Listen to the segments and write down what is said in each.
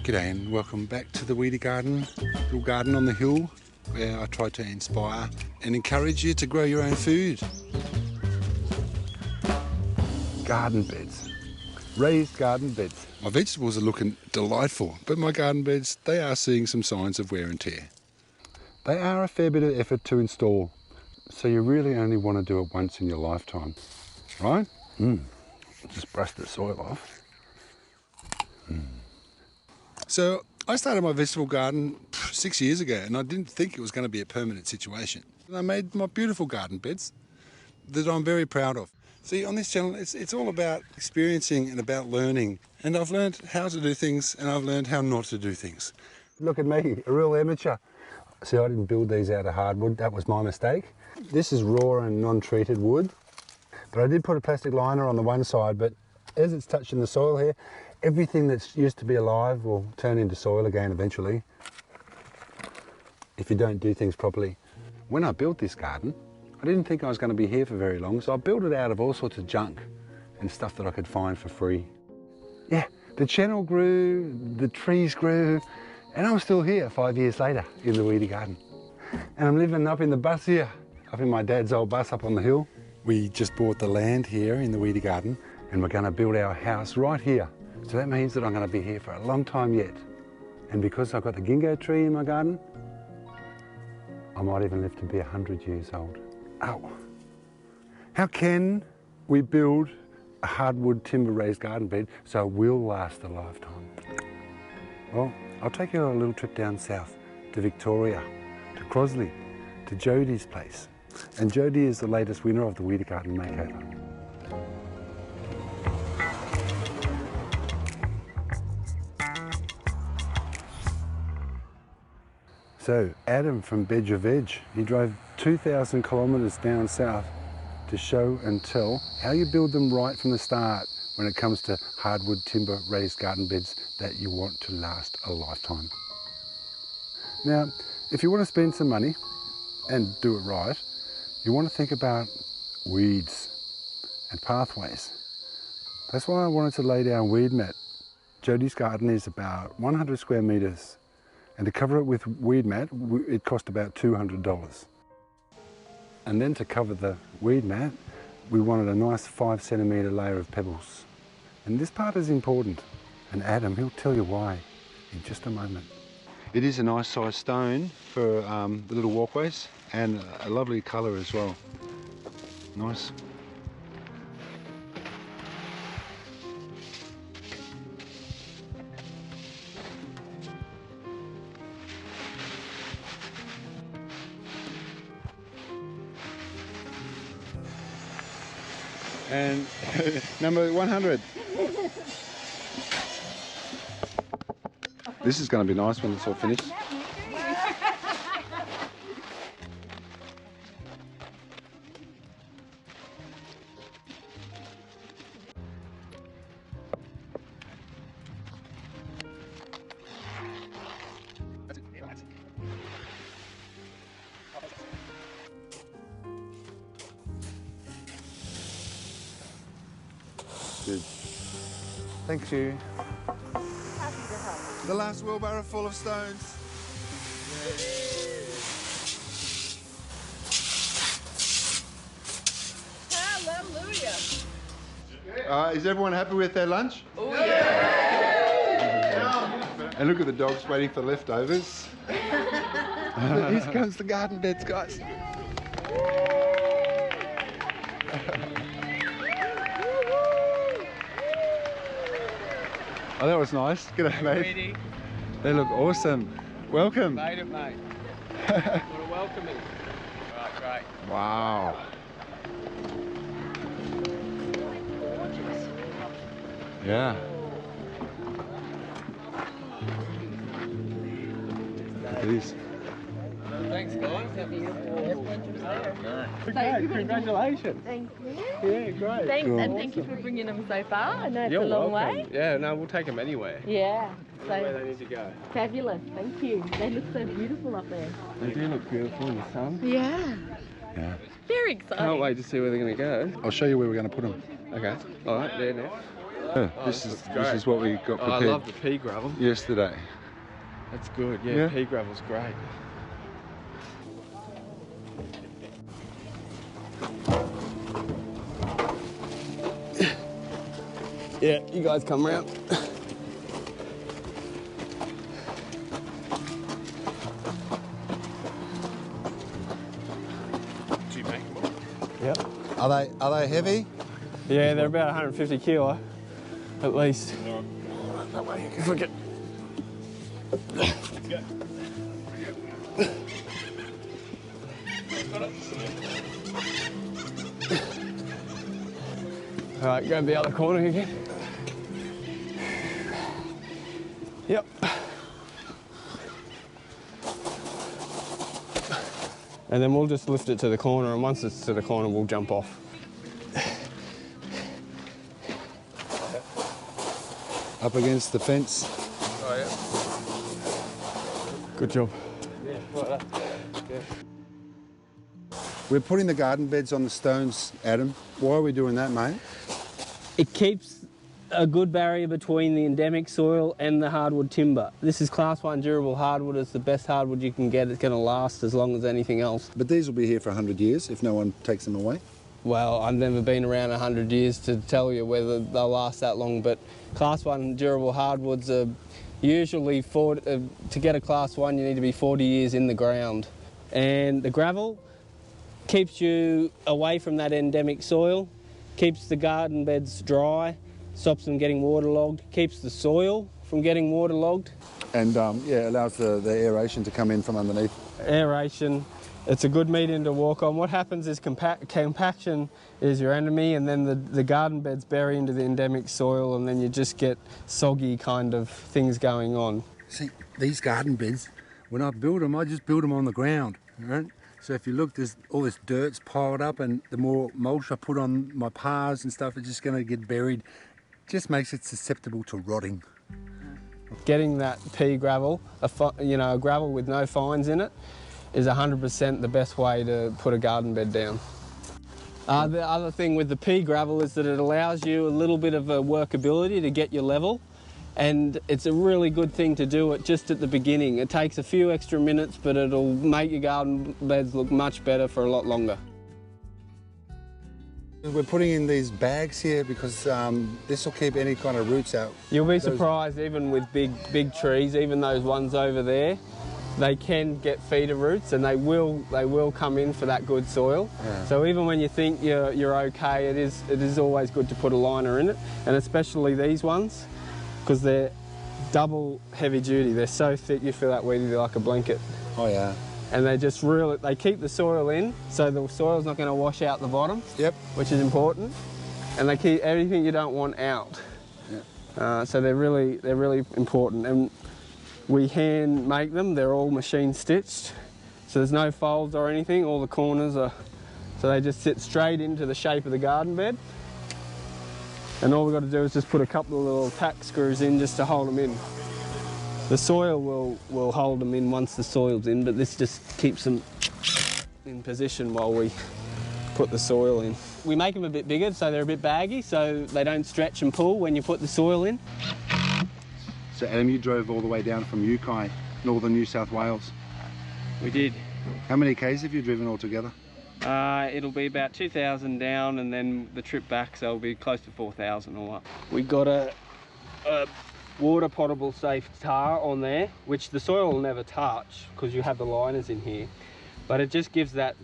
G'day and welcome back to the Weedy Garden, little garden on the hill where I try to inspire and encourage you to grow your own food. Garden beds, raised garden beds. My vegetables are looking delightful, but my garden beds, they are seeing some signs of wear and tear. They are a fair bit of effort to install, so you really only want to do it once in your lifetime, right? Just brush the soil off. So I started my vegetable garden 6 years ago and I didn't think it was going to be a permanent situation. And I made my beautiful garden beds that I'm very proud of. See, on this channel, it's all about experiencing and about learning. And I've learned how to do things and I've learned how not to do things. Look at me, a real amateur. See, I didn't build these out of hardwood. That was my mistake. This is raw and non-treated wood. But I did put a plastic liner on the one side, but as it's touching the soil here, everything that's used to be alive will turn into soil again eventually if you don't do things properly. When I built this garden, I didn't think I was going to be here for very long, so I built it out of all sorts of junk and stuff that I could find for free. Yeah, the channel grew, the trees grew, and I'm still here 5 years later in the Weedy Garden. And I'm living up in the bus here, up in my dad's old bus up on the hill. We just bought the land here in the Weedy Garden and we're going to build our house right here. So that means that I'm going to be here for a long time yet. And because I've got the ginkgo tree in my garden, I might even live to be 100 years old. Ow. How can we build a hardwood timber raised garden bed so it will last a lifetime? Well, I'll take you on a little trip down south to Victoria, to Crosley, to Jodie's place. And Jodie is the latest winner of the Weedy Garden Makeover. So Adam from Bedurveg, he drove 2,000 kilometres down south to show and tell how you build them right from the start when it comes to hardwood timber raised garden beds that you want to last a lifetime. Now, if you want to spend some money and do it right, you want to think about weeds and pathways. That's why I wanted to lay down weed mat. Jodie's garden is about 100 square metres. And to cover it with weed mat, it cost about $200. And then to cover the weed mat, we wanted a nice 5 centimetre layer of pebbles. And this part is important. And Adam, he'll tell you why in just a moment. It is a nice sized stone for the little walkways and a lovely colour as well. Nice. And number 100. This is going to be nice when it's all finished. Good. Thank you. The last wheelbarrow full of stones. Hallelujah. Is everyone happy with their lunch? Oh yeah. And look at the dogs waiting for leftovers. Here comes the garden beds, guys. Oh, that was nice. G'day, mate. Weedy. They look awesome. Welcome. Made it, mate. What a welcoming. Right, great. Wow. Yeah. Look at this. Thanks, guys. Thank you. Congratulations. Thank you. Yeah, great. Thanks, Cool. and thank you for bringing them so far. I know it's You're a long welcome. way. Yeah, no, we'll take them anywhere. Yeah. Where So they need to go. fabulous. Thank you. They look so beautiful up there. They do look beautiful in the sun. Yeah. Yeah. Very exciting. Can't wait to see where they're going to go. I'll show you where we're going to put them. Okay. All right, there now. This looks is great. what we got Oh, prepared I love the pea gravel. yesterday. That's good. Yeah, Yeah. pea gravel's great. Yeah, you guys come round. Do you make them all? Yep. Are they heavy? Yeah, they're about 150 kilo, at least. That way you If we get... All right, grab the other corner again. Yep. And then we'll just lift it to the corner, and once it's to the corner, we'll jump off. Up against the fence. Oh, yeah. Good job. Yeah, like that. Yeah. We're putting the garden beds on the stones, Adam. Why are we doing that, mate? It keeps a good barrier between the endemic soil and the hardwood timber. This is Class 1 durable hardwood. It's the best hardwood you can get. It's going to last as long as anything else. But these will be here for 100 years if no one takes them away. Well, I've never been around 100 years to tell you whether they'll last that long, but Class 1 durable hardwoods are usually, to get a Class 1, you need to be 40 years in the ground. And the gravel keeps you away from that endemic soil, keeps the garden beds dry, stops them getting waterlogged, keeps the soil from getting waterlogged. And yeah, allows the aeration to come in from underneath. Aeration, it's a good medium to walk on. What happens is compaction is your enemy, and then the garden beds bury into the endemic soil, and then you just get soggy kind of things going on. See, these garden beds, when I build them, I just build them on the ground, right? So if you look, there's all this dirt's piled up, and the more mulch I put on my paths and stuff, it's just going to get buried. Just makes it susceptible to rotting. Getting that pea gravel, a gravel with no fines in it, is 100% the best way to put a garden bed down. The other thing with the pea gravel is that it allows you a little bit of a workability to get your level, and it's a really good thing to do it just at the beginning. It takes a few extra minutes, but it'll make your garden beds look much better for a lot longer. We're putting in these bags here because this will keep any kind of roots out. You'll be surprised, even with big trees, even those ones over there, they can get feeder roots, and they will come in for that good soil. Yeah. So even when you think you're okay, it is always good to put a liner in it, and especially these ones, because they're double heavy duty. They're so thick you feel that weedy, they're like a blanket. Oh yeah. And they keep the soil in, so the soil's not going to wash out the bottom. Yep. Which is important, and they keep everything you don't want out. Yeah. So they're really important. And we hand make them. They're all machine stitched, so there's no folds or anything. All the corners are, so they just sit straight into the shape of the garden bed. And all we've got to do is just put a couple of little tack screws in just to hold them in. The soil will hold them in once the soil's in, but this just keeps them in position while we put the soil in. We make them a bit bigger so they're a bit baggy, so they don't stretch and pull when you put the soil in. So Adam, you drove all the way down from Yukai, northern New South Wales. We did. How many Ks have you driven altogether? It'll be about 2,000 down, and then the trip back, so it'll be close to 4,000 or what. We got a water potable safe tar on there, which the soil will never touch because you have the liners in here, but it just gives that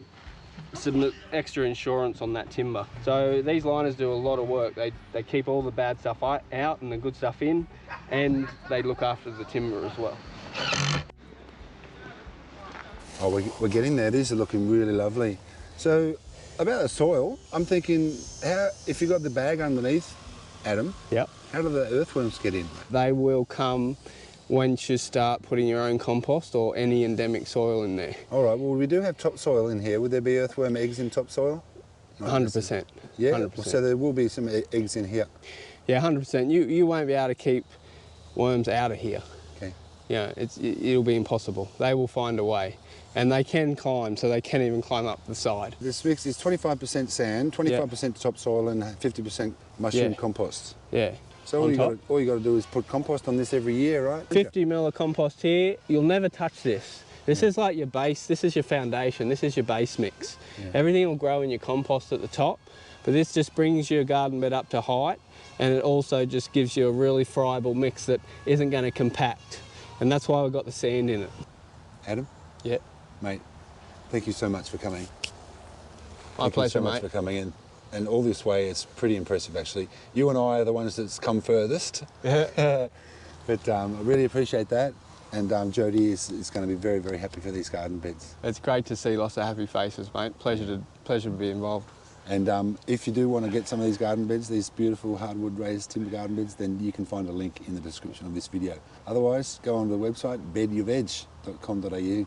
some extra insurance on that timber. So these liners do a lot of work. They keep all the bad stuff out and the good stuff in, and they look after the timber as well. Oh, we're getting there. These are looking really lovely. So about the soil, I'm thinking, if you've got the bag underneath, Adam, yep, how do the earthworms get in? They will come once you start putting your own compost or any endemic soil in there. All right, well, we do have topsoil in here. Would there be earthworm eggs in topsoil? 100%. Yeah, 100%. So there will be some eggs in here. Yeah, 100%. You won't be able to keep worms out of here. Okay. Yeah, it'll be impossible. They will find a way. And they can climb, so they can even climb up the side. This mix is 25% sand, 25% topsoil and 50% mushroom compost. Yeah. So on top. all you got to do is put compost on this every year, right? 50 mil of compost here. You'll never touch this. This is like your base, this is your foundation, this is your base mix. Everything will grow in your compost at the top, but this just brings your garden bed up to height, and it also just gives you a really friable mix that isn't going to compact. And that's why we've got the sand in it. Adam? Yeah. Mate, thank you so much for coming. My pleasure, Thank you so much for coming in. And all this way, it's pretty impressive, actually. You and I are the ones that's come furthest. But I really appreciate that. And Jodie is going to be very, very happy for these garden beds. It's great to see lots of happy faces, mate. Pleasure to be involved. And if you do want to get some of these garden beds, these beautiful hardwood raised timber garden beds, then you can find a link in the description of this video. Otherwise, go onto the website, bedurveg.com.au.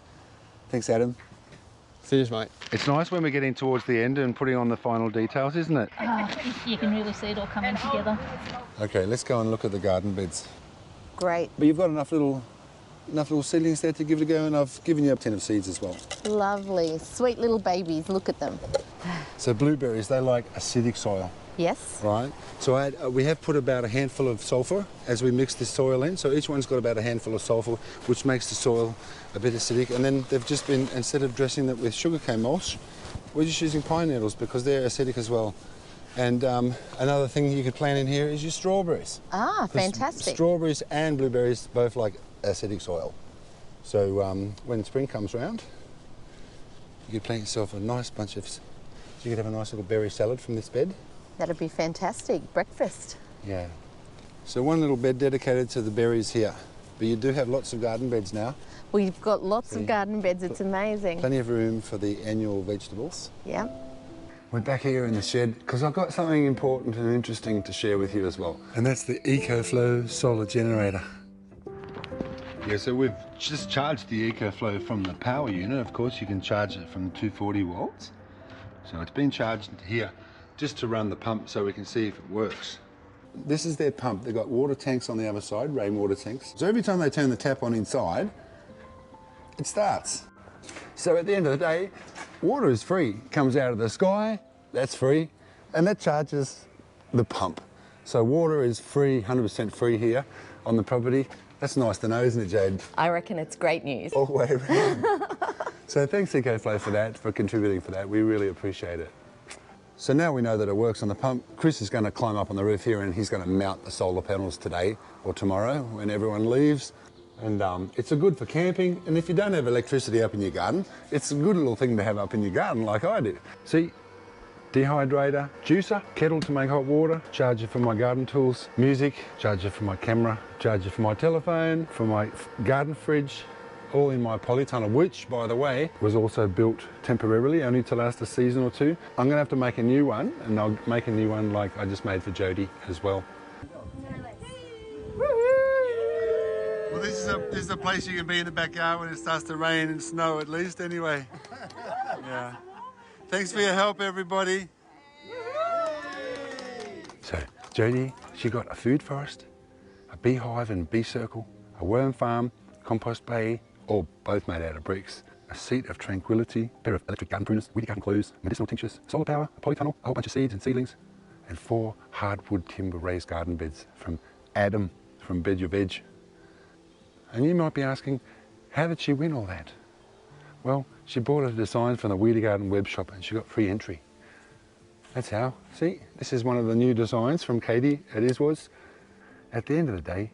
Thanks, Adam. Cheers, mate. It's nice when we're getting towards the end and putting on the final details, isn't it? You can really see it all coming together. Okay, let's go and look at the garden beds. Great. But you've got enough little seedlings there to give it a go, and I've given you a tin of seeds as well. Lovely. Sweet little babies. Look at them. So blueberries, they like acidic soil, Yes. right? So we have put about a handful of sulphur as we mix this soil in. So each one's got about a handful of sulphur, which makes the soil a bit acidic. And then they've just been, instead of dressing it with sugarcane mulch, we're just using pine needles because they're acidic as well. And another thing you could plant in here is your strawberries. Ah, fantastic. Strawberries and blueberries both like acidic soil. So when spring comes round, you could plant yourself a nice bunch of, you could have a nice little berry salad from this bed. That'd be fantastic. Breakfast. Yeah. So one little bed dedicated to the berries here. But you do have lots of garden beds now. We've got lots of garden beds. It's amazing. Plenty of room for the annual vegetables. Yeah. We're back here in the shed because I've got something important and interesting to share with you as well. And that's the EcoFlow solar generator. Yeah, so we've just charged the EcoFlow from the power unit. Of course, you can charge it from 240 volts. So it's been charged here just to run the pump so we can see if it works. This is their pump. They've got water tanks on the other side, rainwater tanks. So every time they turn the tap on inside, it starts. So at the end of the day, water is free. It comes out of the sky, that's free, and that charges the pump. So water is free, 100% free here on the property. That's nice to know, isn't it, Jade? I reckon it's great news. All the way around. So thanks EcoFlow for that, for contributing for that. We really appreciate it. So now we know that it works on the pump. Chris is going to climb up on the roof here and he's going to mount the solar panels today or tomorrow when everyone leaves. And it's a good for camping. And if you don't have electricity up in your garden, it's a good little thing to have up in your garden like I do. See, dehydrator, juicer, kettle to make hot water, charger for my garden tools, music, charger for my camera, charger for my telephone, for my garden fridge, all in my polytunnel, which, by the way, was also built temporarily, only to last a season or two. I'm going to have to make a new one, and I'll make a new one like I just made for Jodie as well. Well, this is a place you can be in the backyard when it starts to rain and snow, at least, anyway. Yeah. Thanks for your help, everybody. So, Jodie, she got a food forest, a beehive and bee circle, a worm farm, compost bay, all both made out of bricks, a seat of tranquility, a pair of electric garden pruners, weedy garden clues, medicinal tinctures, solar power, a polytunnel, a whole bunch of seeds and seedlings, and 4 hardwood timber raised garden beds from Adam from Bedurveg. And you might be asking, how did she win all that? Well, she bought a design from the Weedy Garden web shop and she got free entry. That's how. See, this is one of the new designs from Katie at Iswas. At the end of the day,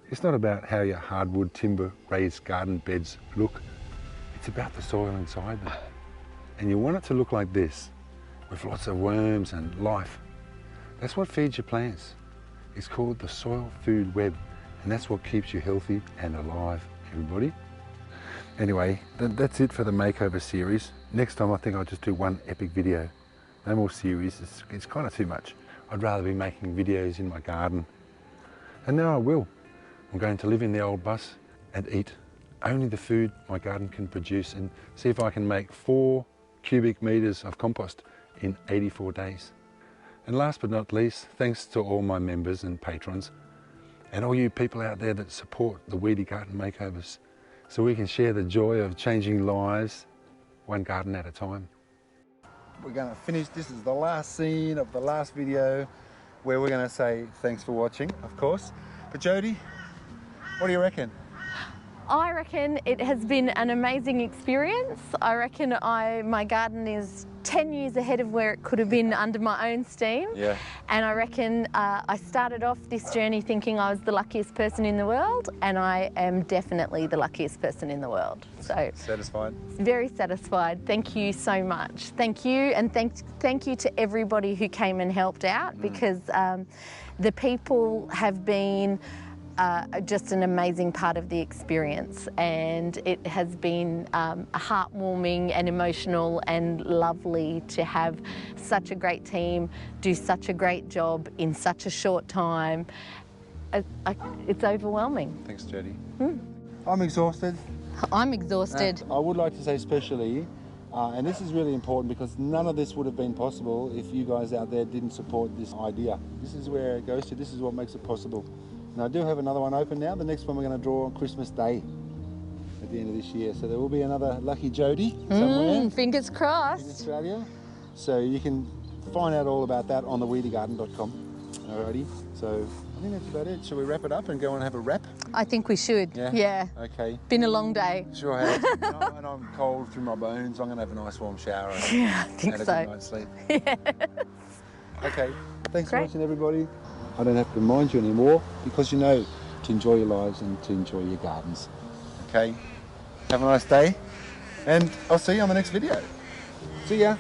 it's not about how your hardwood timber raised garden beds look. It's about the soil inside them. And you want it to look like this, with lots of worms and life. That's what feeds your plants. It's called the soil food web, and that's what keeps you healthy and alive, everybody. Anyway, that's it for the makeover series. Next time I think I'll just do one epic video. No more series, it's kind of too much. I'd rather be making videos in my garden. And now I will. I'm going to live in the old bus and eat only the food my garden can produce and see if I can make 4 cubic meters of compost in 84 days. And last but not least, thanks to all my members and patrons and all you people out there that support the Weedy Garden Makeovers so we can share the joy of changing lives one garden at a time. We're going to finish, this is the last scene of the last video where we're going to say thanks for watching, of course. But Jodie, what do you reckon? I reckon it has been an amazing experience. I reckon my garden is 10 years ahead of where it could have been under my own steam. Yeah. And I reckon I started off this journey thinking I was the luckiest person in the world, and I am definitely the luckiest person in the world. So Satisfied? very satisfied. Thank you so much. Thank you, and thank you to everybody who came and helped out, because the people have been just an amazing part of the experience, and it has been heartwarming and emotional and lovely to have such a great team do such a great job in such a short time. It's overwhelming. Thanks, Jodie. I'm exhausted. I'm exhausted. I would like to say especially, and this is really important, because none of this would have been possible if you guys out there didn't support this idea. This is where it goes to. This is what makes it possible. And I do have another one open now. The next one we're going to draw on Christmas Day at the end of this year. So there will be another lucky Jodie somewhere Fingers in crossed. Australia. So you can find out all about that on the weedygarden.com. Alrighty. So I think that's about it. Shall we wrap it up and go and have a wrap? I think we should. Yeah. Okay. Been a long day. Sure has. And I'm cold through my bones. I'm going to have a nice warm shower and Yeah, I think and a so. good night's sleep. Okay. Thanks for Great. watching, everybody. I don't have to remind you anymore, because you know to enjoy your lives and to enjoy your gardens. Okay? Have a nice day, and I'll see you on the next video. See ya.